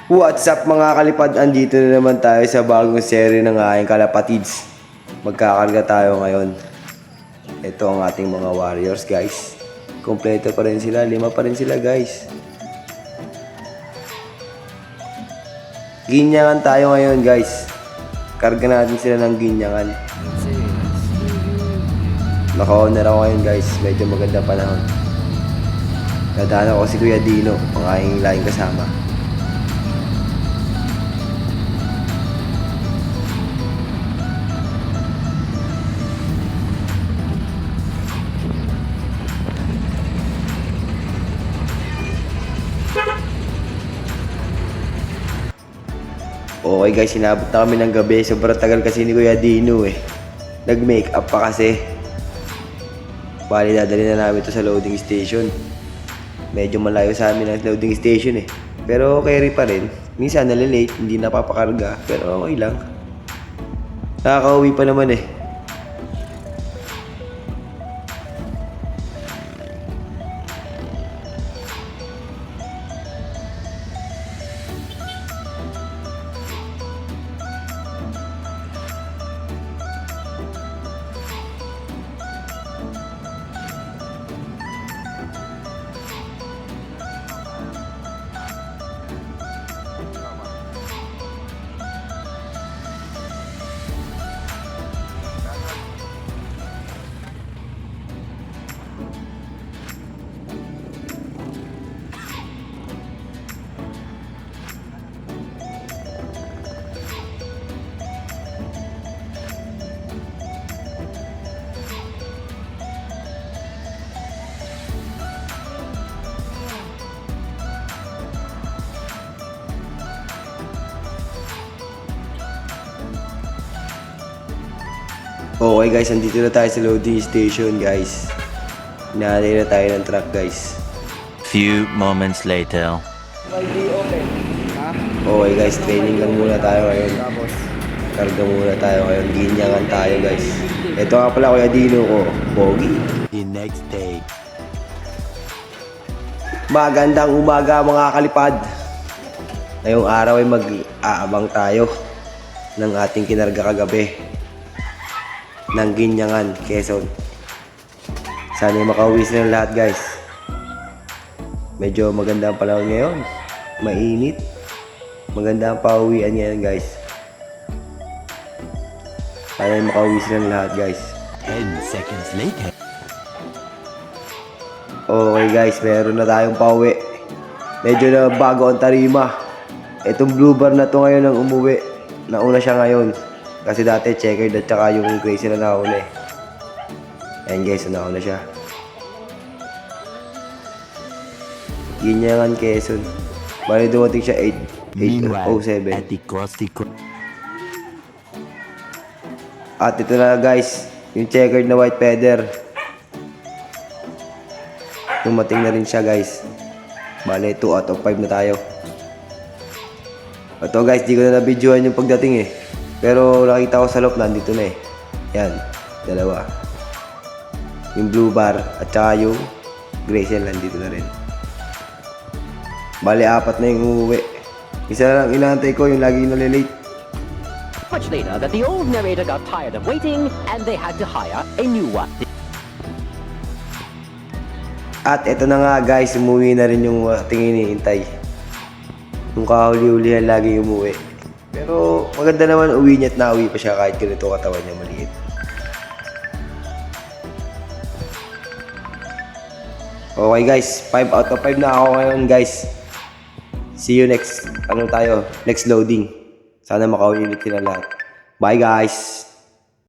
What's up mga kalipad? Andito na naman tayo sa bagong serye ng aking kalapatids. Magkakarga tayo ngayon. Ito ang ating mga warriors guys. Kompleto pa rin sila, 5 pa rin sila guys. Ginyangan tayo ngayon guys. Karga natin sila ng ginyangan. Naka-honor ako ngayon guys, medyo maganda panahon. Dadaan ako si Kuya Dino, ang aking laging kasama. Okay guys, sinabot na kami ng gabi. Sobrang tagal kasi ni Kuya Dino eh. Nag-make up pa kasi. Bali, dadali na namin ito sa loading station. Medyo malayo sa amin ang loading station eh. Pero carry pa rin. Minsan nalilate, hindi napapakarga. Pero okay lang. Nakakauwi pa naman eh. Okay guys, andito na tayo sa loading station guys. Inahalay na tayo ng truck guys. Few moments later. Okay guys, training lang muna tayo ngayon. Karga muna tayo ngayon, ginyangan tayo guys. Ito nga pala Kuya Dino ko, Pogi. The next day. Magandang umaga mga kalipad. Ngayong araw ay mag-aabang tayo ng ating kinarga kagabi ng Ginyangan, Quezon. Sana makauwi sila lahat guys. Medyo maganda ang panahon ngayon. Mainit. Maganda ang pauwian ngayon guys. Sana makauwi sila lahat guys. 10 seconds later. Okay guys, meron na tayong pauwi. Medyo na bago ang tarima. Itong blue bar na to ngayon ang umuwi. Nauna siya ngayon. Kasi dati checkered at saka yung gray sila nauna eh. Ayan guys, nauna siya. Ginyangan Quezon. Bali dumating siya 8:07. At the Krusty At ito na guys, yung checkered na white feather. Dumating na rin siya guys. Bali 2 out of 5 na tayo. Ito guys, di ko na na-videoan yung pagdating eh. Pero nakita ko sa loob, nandito na eh. Yan, dalawa. Yung blue bar at saka yung gray cell nandito na rin. Bali, 4 na yung uuwi. Isa na lang inaantay ko, yung lagi nalilate. Much later that the old narrator got tired of waiting and they had to hire a new one. At eto na nga guys, umuwi na rin yung ating iniintay. Yung kahuli-hulihan lagi umuwi. Pero maganda naman uwi niya at nauwi pa siya kahit ganito katawan niya maliit. Okay guys, 5 out of 5 na ako ngayon guys. See you next, next loading. Sana makauwi ulit sila lahat. Bye guys!